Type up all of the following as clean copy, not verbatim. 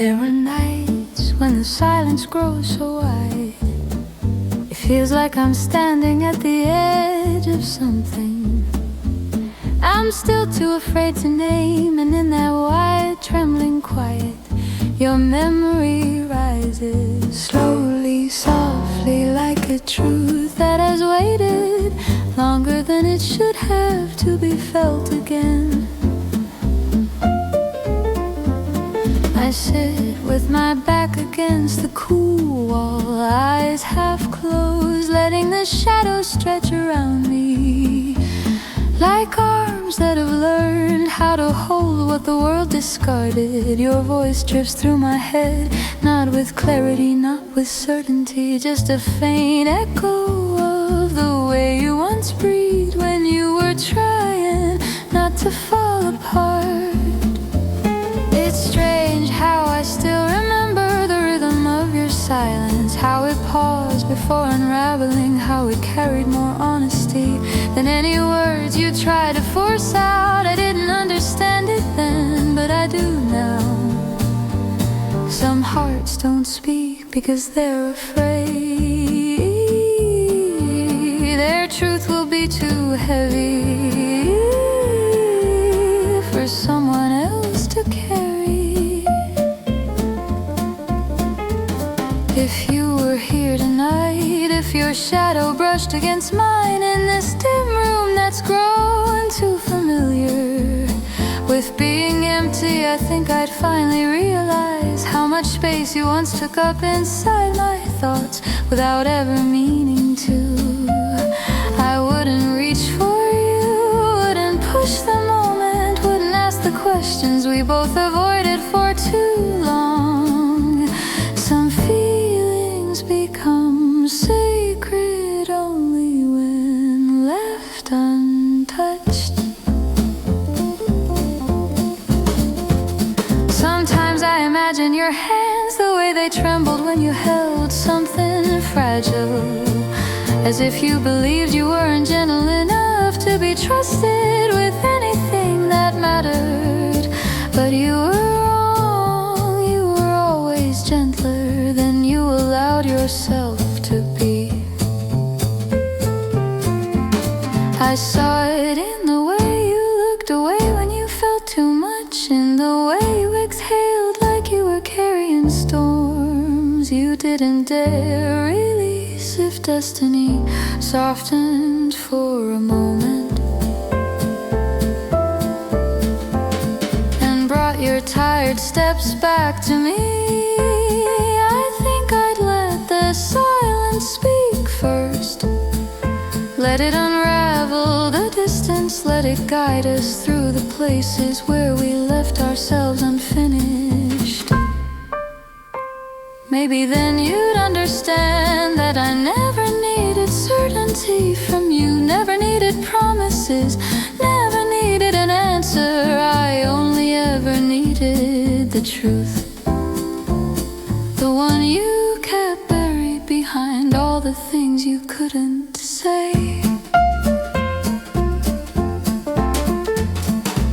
There are nights when the silence grows so wide, it feels like I'm standing at the edge of something I'm still too afraid to name. And in that wide, trembling quiet, your memory rises slowly, softly, like a truth that has waited longer than it should have to be felt again. I sit with my back against the cool wall, eyes half closed, letting the shadows stretch around me, like arms that have learned how to hold what the world discarded. Your voice drifts through my head, not with clarity, not with certainty, just a faint echo of the way you once breathed when you were trying not to fall apart. It's strange how I still remember the rhythm of your silence, how it paused before unraveling, how it carried more honesty than any words you tried to force out. I didn't understand it then, but I do now. Some hearts don't speak because they're afraid their truth will be too heavy for someone else to carry. If you were here tonight, if your shadow brushed against mine in this dim room that's grown too familiar with being empty, I think I'd finally realize how much space you once took up inside my thoughts without ever meaning to. I wouldn't reach for you, wouldn't push the moment, wouldn't ask the questions we both avoided for too long. Some feelings become sacred only when left untouched. Sometimes I imagine your hands, the way they trembled when you held something fragile, as if you believed you weren't gentle enough to be trusted with anything that mattered. But you were wrong, you were always gentler than you allowed yourself to be. I saw it in the way you looked away when you felt too much, in the way you exhaled like you were carrying storms you didn't dare release. If destiny softened for a moment and brought your tired steps back to me, I think I'd let the silence speak first. Let it unravel the distance, let it guide us through the places where we left ourselves unfinished. Maybe then you'd understand that I never needed certainty from you, never needed promises, never needed an answer. I only ever needed the truth, the one you kept buried behind all the things you couldn't say.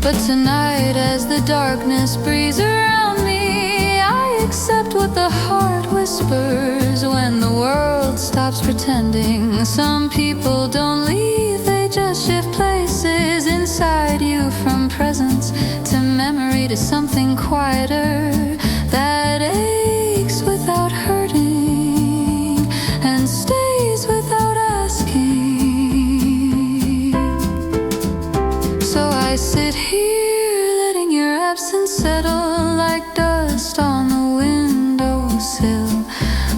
But tonight, as the darkness breathes around me, I accept what the heart whispers when the world stops pretending. Some people don't leave, they just shift places inside you, from presence to memory to something quieter that aches without hurting and stays without asking. So I sit here, letting your absence settle like dust on the windowsill,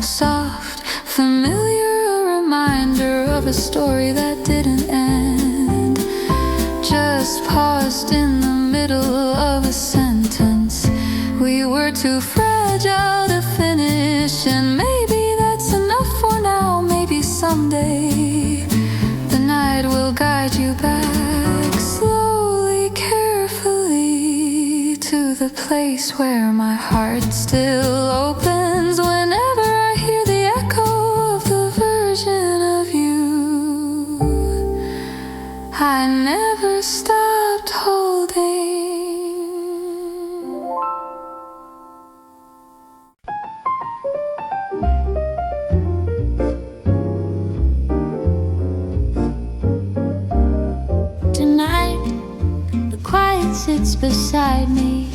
soft, familiar, a reminder of a story that didn't end, just paused in the middle of a sentence. We were too fragile to finish, and maybe that's enough for now. Maybe someday the night will guide you back slowly, carefully, to the place where my heart still opens whenever I hear the echo of the version of you I never stopped holding. beside me,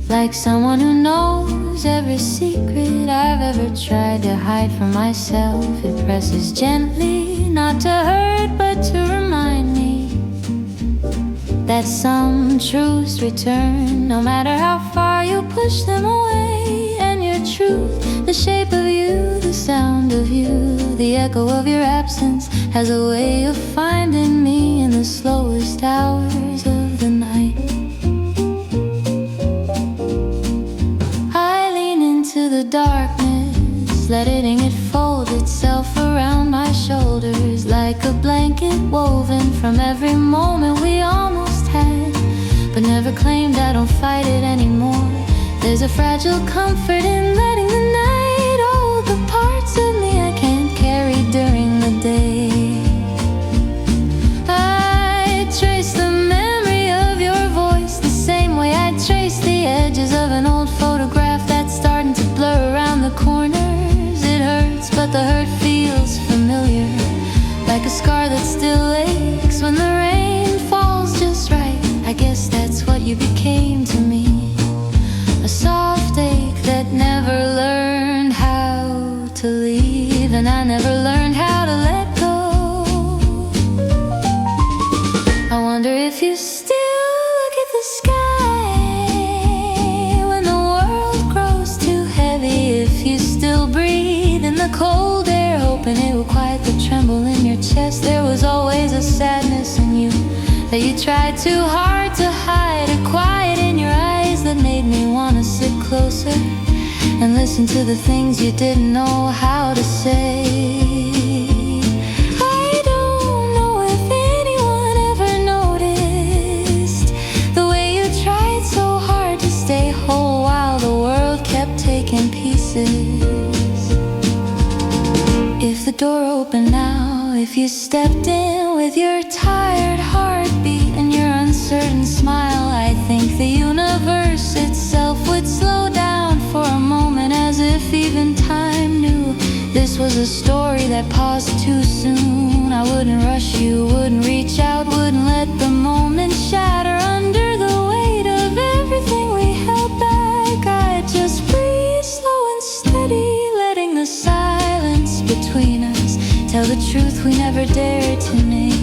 like someone who knows every secret I've ever tried to hide from myself. It presses gently, not to hurt but to remind me that some truths return, no matter how far you push them away. And your truth, the shape of you, the sound of you, the echo of your absence, has a way of finding me in the slowest hours of the night. I lean into the darkness, letting it fold itself around my shoulders, like a blanket woven from every moment we almost had, but never claimed. I don't fight it anymore. There's a fragile comfort in letting the night hold the parts of me I can't carry during the day. I trace the memory of your voice the same way I trace the edges of an old photograph that's starting to blur around the corners. It hurts, but the hurt feels familiar, like a scar that still aches when the rain falls just right. I guess that's what you became to me, a soft ache that never learned how to leave, and I never learned how to let go. I wonder if you still look at the sky when the world grows too heavy, if you still breathe in the cold air, hoping it will quiet the tremble in your chest. There was always a sadness in you that you tried too hard to hide, a quiet in your eyes that made me wanna sit closer and listen to the things you didn't know how to say. I don't know if anyone ever noticed the way you tried so hard to stay whole while the world kept taking pieces. If the door opened now, if you stepped in with your tired heartbeat and your uncertain smile, I think the universe itself would slow down for a moment, as if even time knew this was a story that paused too soon. I wouldn't rush you, wouldn't reach out, wouldn't let the moment shatter under the weight of everything we held back. I'd just breathe slow and steady, letting the silence between us tell the truth we never dared to name.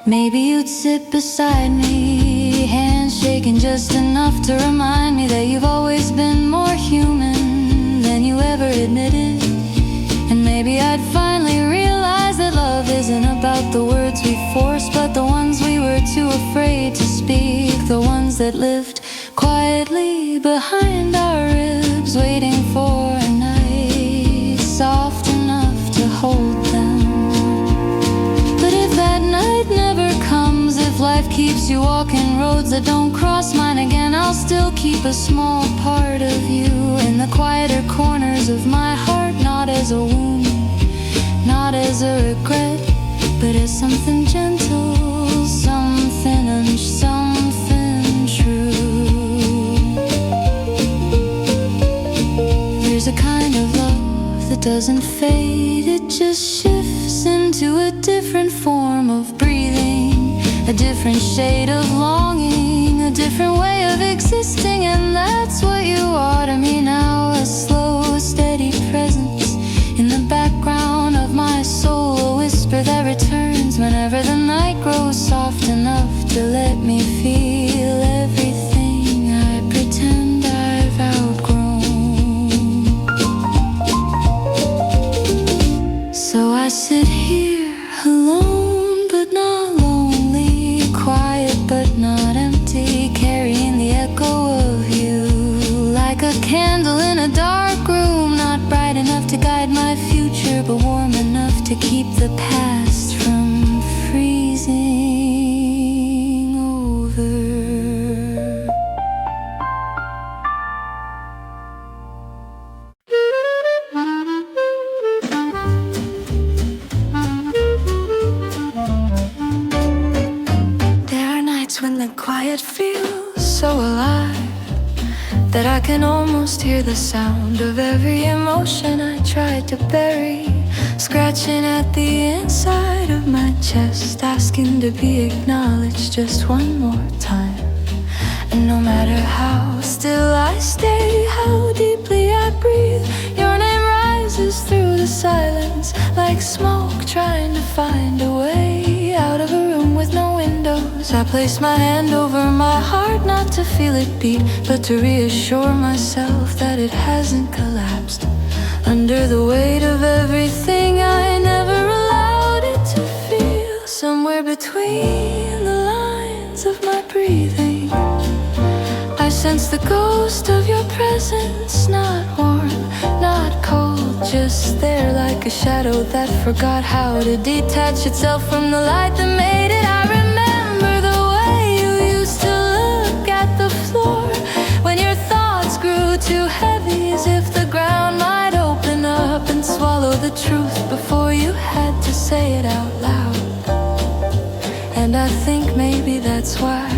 Maybe you'd sit beside me, hands shaking just enough to remind me that you've always been more human than you ever admitted. And maybe I'd finally realize that love isn't about the words we forced, but the ones we were too afraid to speak, the ones that lived quietly behind our ribs, waiting for a night soft enough to hold them. But if that night never comes, if life keeps you walking roads that don't cross mine again, I'll still keep a small part of you in the quieter corners of my heart, not as a wound, not as a regret, but as something gentle, something and something true. There's a kind of love that doesn't fade, it just shifts into a different form of breathing, a different shade of longing, a different way of existing. And that's what you are to me now, a slow, steady presence in the background of my soul, a whisper that returns whenever the night grows soft enough to let me feel everything I pretend I've outgrown. So I sit here alone but not lonely, quiet but not empty, carrying the echo of you, like a candle in a dark room, not bright enough to guide my future, but warm enough to keep the past from freezing over. There are nights when the quiet feels so alive that I can almost hear the sound of every emotion I tried to bury. scratching at the inside of my chest, asking to be acknowledged just one more time. And no matter how still I stay, how deeply I breathe, your name rises through the silence like smoke trying to find a way out of a room with no windows. I place my hand over my heart, not to feel it beat, but to reassure myself that it hasn't collapsed under the weight of everything I never allowed it to feel. Somewhere between the lines of my breathing, I sense the ghost of your presence, not warm, not cold, just there like a shadow that forgot how to detach itself from the light that made it. I remember the way you used to look at the floor when your thoughts grew too heavy, as if the ground might open up and swallow the truth before you had to say it out loud. And I think maybe that's why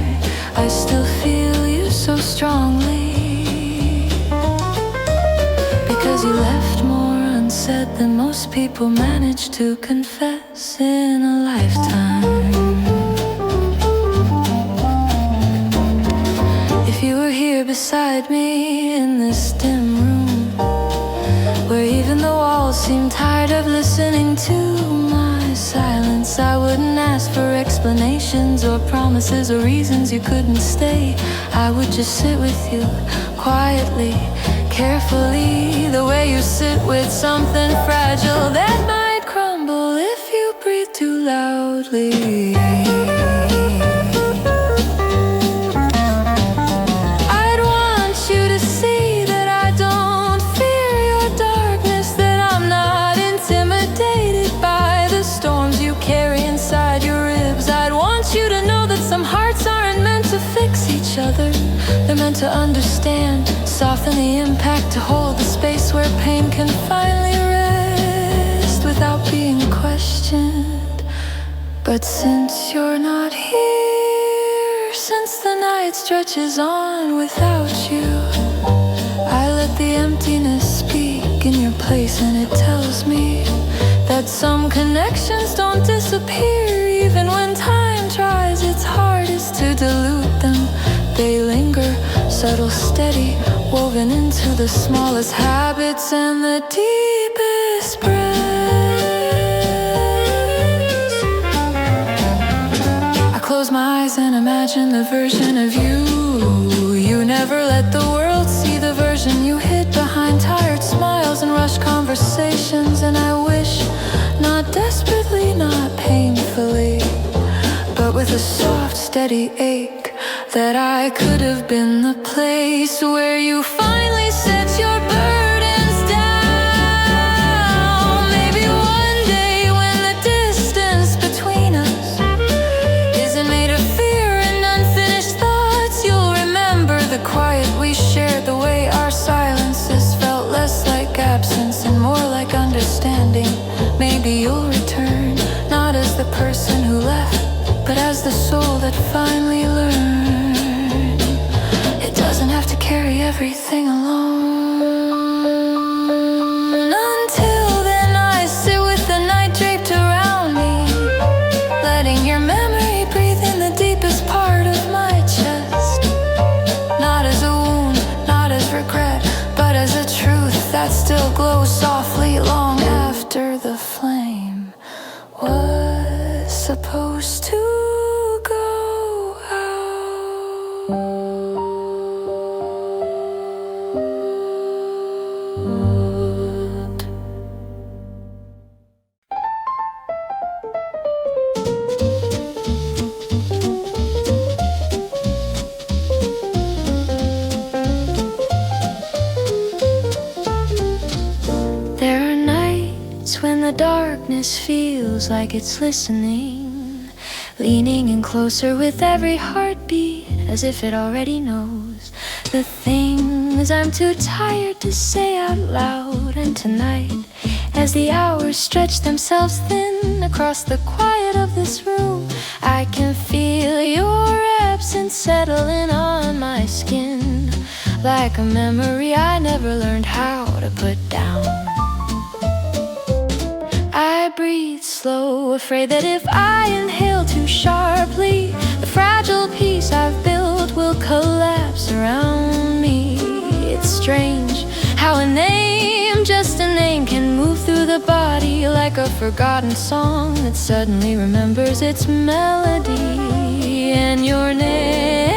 I still feel you so strongly, because you left more unsaid than most people manage to confess in a lifetime. If you were here beside me in this dim room, where even the walls seem tired of listening to my silence, I wouldn't ask for explanations or promises or reasons you couldn't stay. I would just sit with you quietly, carefully, the way you sit with something fragile that might crumble if you breathe too loudly. I'd want you to see that I don't fear your darkness, that I'm not intimidated by the storms you carry inside your ribs. I'd want you to know that some hearts aren't meant to fix each other, they're meant to understand, soften the impact, to hold the space where pain can finally rest without being questioned. But since you're not here, since the night stretches on without you, I let the emptiness speak in your place, and it tells me that some connections don't disappear. Even when time tries its hardest to dilute them, they linger, subtle, steady, woven into the smallest habits and the deepest breaths. I close my eyes and imagine the version of you. You never let the world see the version you hid behind tired smiles and rushed conversations. And I wish, not desperately, not painfully, but with a soft, steady ache, that I could have been the place where you finally set your burdens down. Maybe one day when the distance between us isn't made of fear and unfinished thoughts, you'll remember the quiet we shared, the way our silences felt less like absence and more like understanding. Maybe you'll return, not as the person who left, but as the soul that finally learned. It doesn't have to carry everything alone. Until then I sit with the night draped around me, letting your memory breathe in the deepest part of my chest. Not as a wound, not as regret, but as a truth that still glows softly long after the flame was supposed to go out. There are nights when the darkness feels like it's listening, leaning in closer with every heartbeat, as if it already knows the things I'm too tired to say out loud. And tonight, as the hours stretch themselves thin across the quiet of this room, I can feel your absence settling on my skin, like a memory I never learned how to put down. breathe slow, afraid that if I inhale too sharply, the fragile piece I've built will collapse around me. It's strange how a name, just a name, can move through the body like a forgotten song that suddenly remembers its melody. And your name,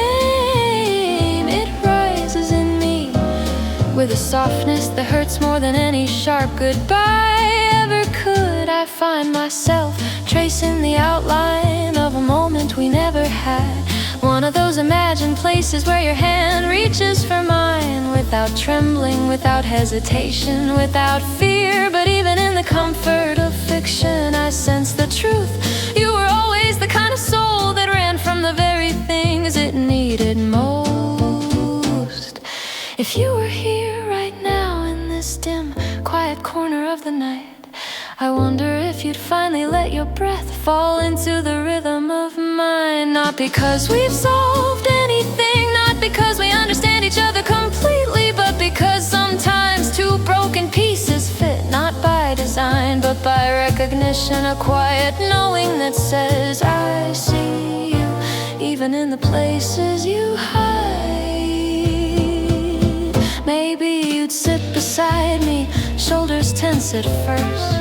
it rises in me with a softness that hurts more than any sharp goodbye ever could. I find myself tracing the outline of a moment we never had, one of those imagined places where your hand reaches for mine without trembling, without hesitation, without fear. But even in the comfort of fiction, I sense the truth. You were always the kind of soul that ran from the very things it needed most. If you were here right now in this dim, quiet corner of the night, I wonder if you'd finally let your breath fall into the rhythm of mine. Not because we've solved anything, not because we understand each other completely, but because sometimes two broken pieces fit, not by design, but by recognition. A quiet knowing that says, I see you, even in the places you hide. Maybe you'd sit beside me, shoulders tense at first,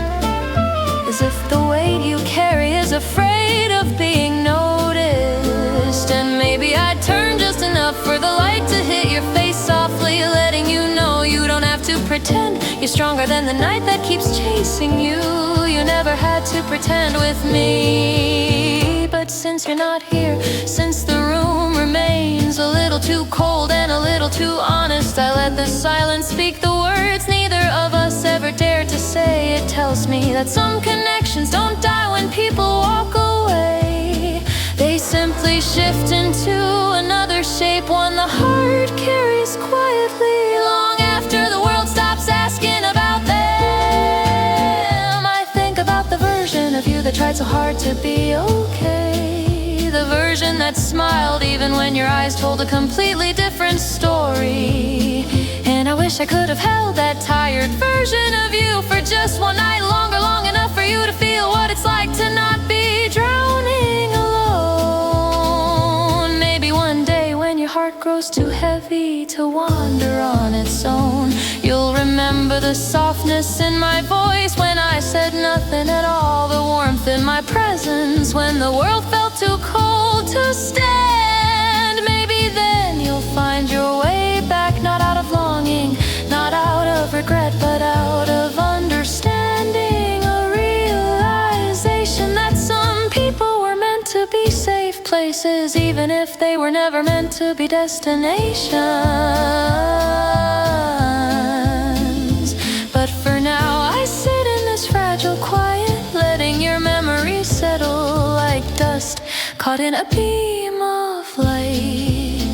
as if the weight you carry is afraid of being noticed. And maybe I'd turn just enough for the light to hit your face softly, letting you know you don't have to pretend you're stronger than the night that keeps chasing you. You never had to pretend with me. But since you're not here, since the room remains a little too cold and a little too honest, I let the silence speak the words neither of us ever dared to say. It tells me that some connections don't die when people walk away. They simply shift into another shape, one the heart carries quietly long after the world stops asking about them. I think about the version of you that tried so hard to be okay, the version that smiled even when your eyes told a completely different story. And I wish I could have held that tired version of you for just one night longer, long enough for you to feel what it's like to not be drowning alone. Maybe one day when your heart grows too heavy to wander on its own, you'll remember the softness in my voice when I said nothing at all, the warmth in my presence when the world felt too cold to stand. Maybe then you'll find your way back, not out of longing, not out of regret, but out of understanding. A realization that some people were meant to be safe places, even if they were never meant to be destinations. But for now I sit in this fragile quiet, letting your memory settle like dust caught in a beam of light.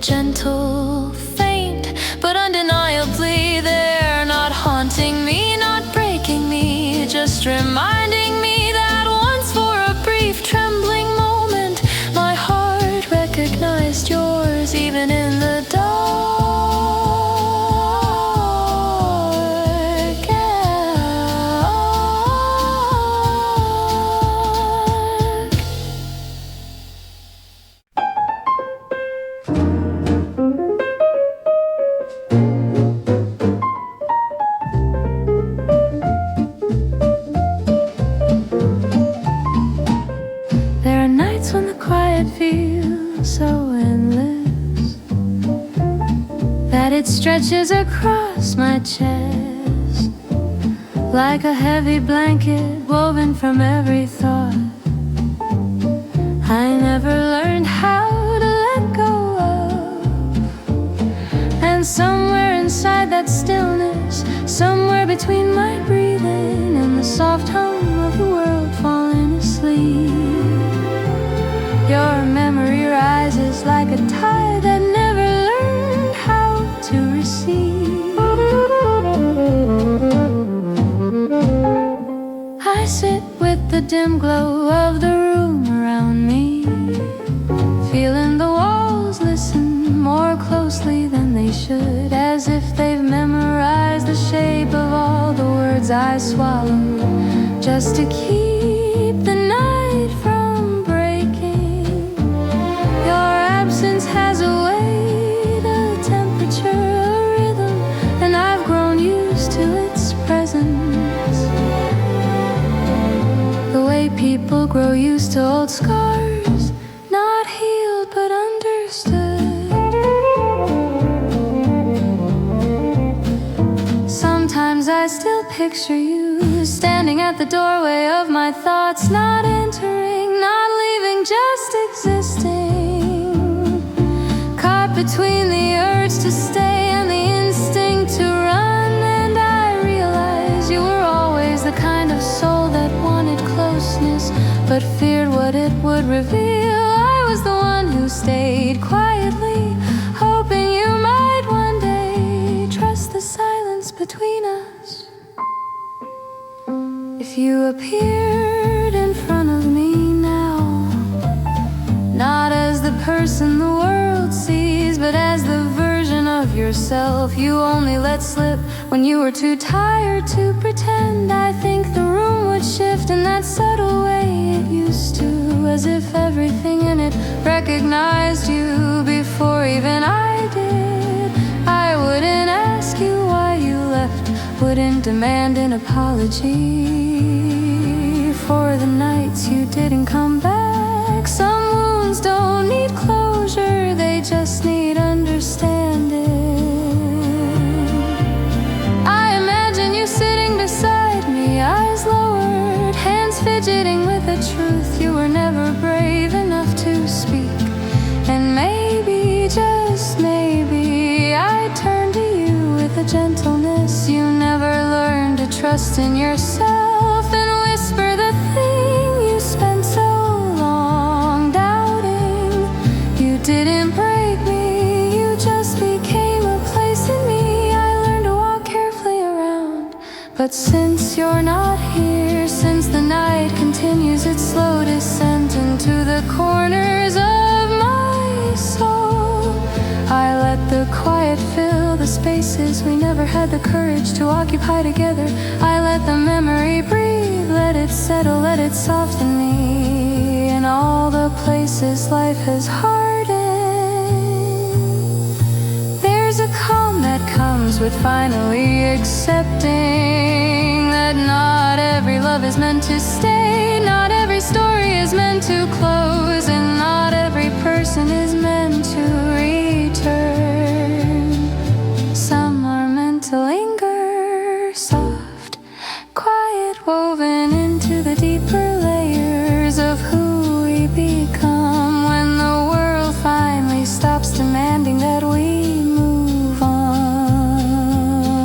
Gentle, faint, but undeniably there, not haunting me, not breaking me, just reminding me that once for a brief trembling moment my heart recognized yours even in the dark. There are nights when the quiet feels so endless that it stretches across my chest like a heavy blanket woven from every thought I never learned how to let go of. And somewhere inside that stillness, somewhere between my breathing and the soft hum of the world falling asleep, your memory rises like a tide that never learned how to recede. I sit with the dim glow of the room around me, feeling the walls listen more closely than they should, as if they've memorized the shape of all the words words I swallowed just to keep the night from breaking. Your absence has a weight, a temperature, a rhythm, and I've grown used to its presence. The way people grow used to old scars, not healed but understood. Sometimes I still picture you standing at the doorway of my thoughts, not entering, not leaving, just existing. Caught between the urge to stay and the instinct to run. And I realized you were always the kind of soul that wanted closeness but feared what it would reveal. I was the one who stayed quietly, hoping you might one day trust the silence between us. If you appeared in front of me now, not as the person the world sees, but as the version of yourself you only let slip when you were too tired to pretend, I think the room would shift in that subtle way it used to, as if everything in it recognized you before even I did. I wouldn't ask you why you left, wouldn't demand an apology for the nights you didn't come back. Some wounds don't need closure, they just need understanding. I imagine you sitting beside me, eyes lowered, hands fidgeting with a truth you were never brave enough to speak. And maybe, just maybe, I'd turn to you with a gentleness you never learned to trust in yourself, and whisper the thing you spent so long doubting. You didn't break me, you just became a place in me I learned to walk carefully around. But since you're not here, since the night continues its slow descent into the corners of my soul, I let the quiet fill the spaces we never had the courage to occupy together. I let the memory breathe, let it settle, let it soften me. In all the places life has hardened, there's a calm that comes with finally accepting that not every love is meant to stay, not every story is meant to close, and not every person is meant to return. Some are meant to linger, soft, quiet, woven into the deeper layers of who we become when the world finally stops demanding that we move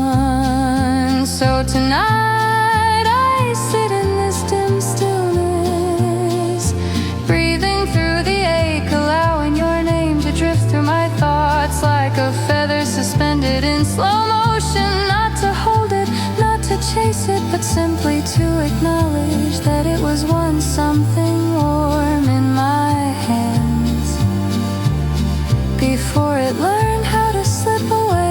on. So tonight I sit in this dim stillness, breathing through the ache, allowing your name to drift through my thoughts like a feather suspended in slow motion. Not to hold it, not to chase it, but simply to acknowledge that it was once something warm in my hands before it learned how to slip away.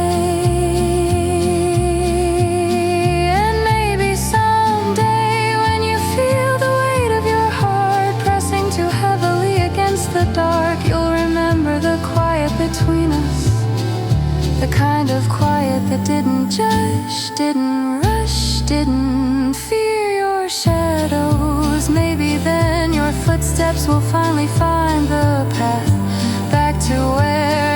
And maybe someday when you feel the weight of your heart pressing too heavily against the dark, you'll remember the quiet between us, the kind of quiet that didn't judge, didn't rush, didn't fear your shadows. Maybe then your footsteps will finally find the path back to where